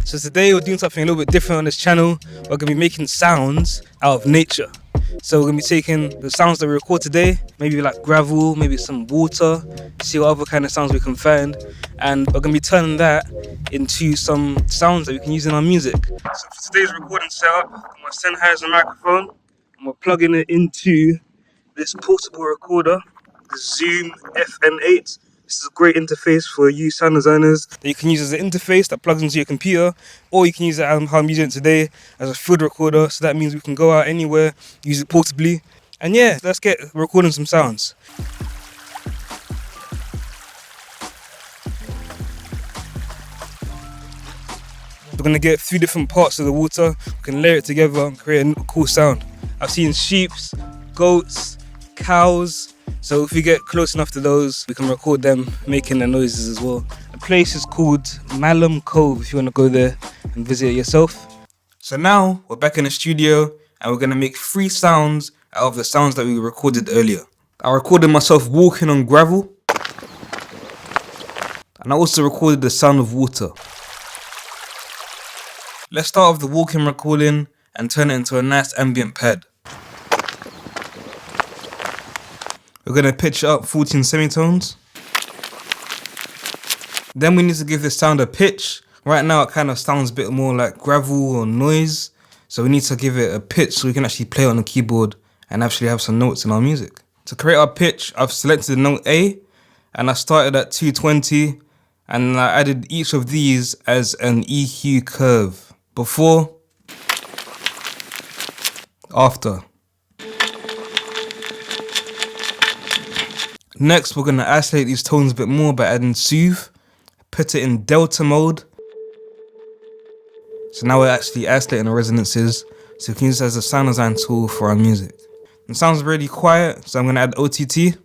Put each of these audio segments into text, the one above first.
So today we're doing something a little bit different on this channel. We're going to be making sounds out of nature. So we're going to be taking the sounds that we record today, maybe like gravel, maybe some water, see what other kind of sounds we can find. And we're going to be turning that into some sounds that we can use in our music. So for today's recording setup, I'm going to send her a microphone and we're plugging it into this portable recorder, the Zoom FN8. This is a great interface for you sound designers that you can use as an interface that plugs into your computer, or you can use it how I'm using it today as a field recorder. So that means we can go out anywhere, use it portably. And yeah, let's get recording some sounds. We're going to get 3 different parts of the water. We can layer it together and create a cool sound. I've seen sheep, goats, cows. So if we get close enough to those, we can record them making the noises as well. The place is called Malham Cove if you want to go there and visit it yourself. So now we're back in the studio and we're going to make 3 sounds out of the sounds that we recorded earlier. I recorded myself walking on gravel, and I also recorded the sound of water. Let's start off the walking recording and turn it into a nice ambient pad. We're going to pitch it up 14 semitones. Then we need to give this sound a pitch. Right now it kind of sounds a bit more like gravel or noise. So we need to give it a pitch so we can actually play it on the keyboard and actually have some notes in our music. To create our pitch, I've selected the note A and I started at 220 and I added each of these as an EQ curve. Before, after. Next, we're going to isolate these tones a bit more by adding soothe, put it in delta mode. So now we're actually isolating the resonances, so we can use it as a sound design tool for our music. It sounds really quiet, so I'm going to add OTT.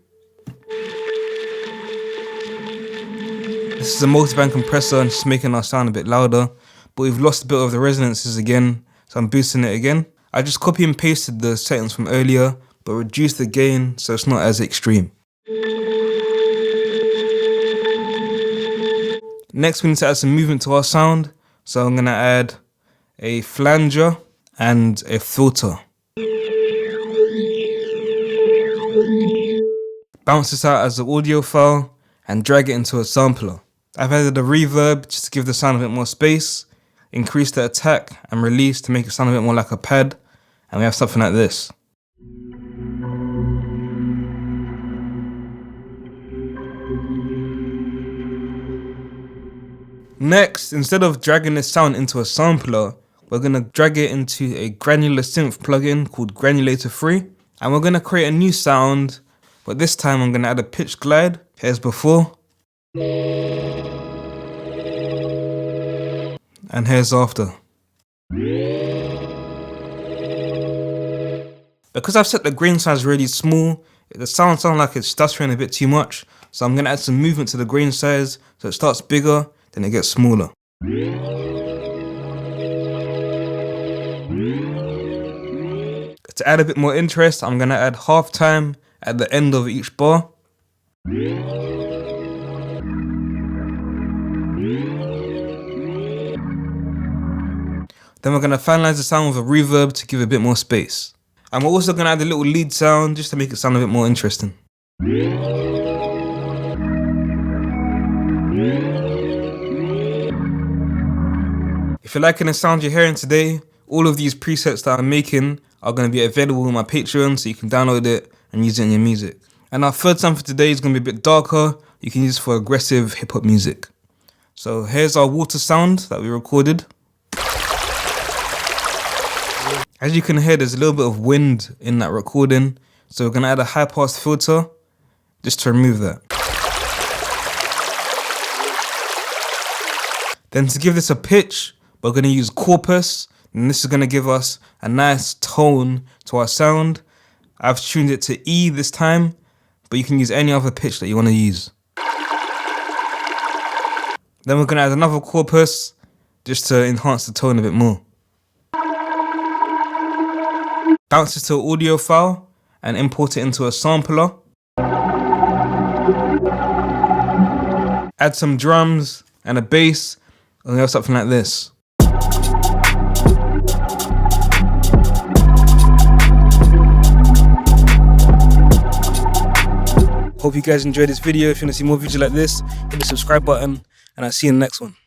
This is a multiband compressor and just making our sound a bit louder, but we've lost a bit of the resonances again, so I'm boosting it again. I just copy and pasted the settings from earlier, but reduced the gain so it's not as extreme. Next, we need to add some movement to our sound. So I'm going to add a flanger and a filter. Bounce this out as an audio file and drag it into a sampler. I've added a reverb just to give the sound a bit more space, increase the attack and release to make it sound a bit more like a pad, and we have something like this. Next, instead of dragging this sound into a sampler, we're going to drag it into a granular synth plugin called Granulator 3. And we're going to create a new sound, but this time I'm going to add a pitch glide. Here's before. And here's after. Because I've set the grain size really small, the sound sounds like it's stuttering a bit too much. So I'm going to add some movement to the grain size so it starts bigger. Then it gets smaller. To add a bit more interest, I'm going to add half time at the end of each bar. Then we're going to finalize the sound with a reverb to give it a bit more space. And we're also going to add a little lead sound just to make it sound a bit more interesting. If you're liking the sound you're hearing today, all of these presets that I'm making are going to be available on my Patreon, so you can download it and use it in your music. And our third sound for today is going to be a bit darker. You can use it for aggressive hip-hop music. So here's our water sound that we recorded. As you can hear, there's a little bit of wind in that recording, so we're going to add a high-pass filter just to remove that. Then to give this a pitch, we're going to use corpus, and this is going to give us a nice tone to our sound. I've tuned it to E this time, but you can use any other pitch that you want to use. Then we're going to add another corpus just to enhance the tone a bit more. Bounce it to an audio file and import it into a sampler. Add some drums and a bass, and we have something like this. Hope you guys enjoyed this video. If you want to see more videos like this, hit the subscribe button, and I'll see you in the next one.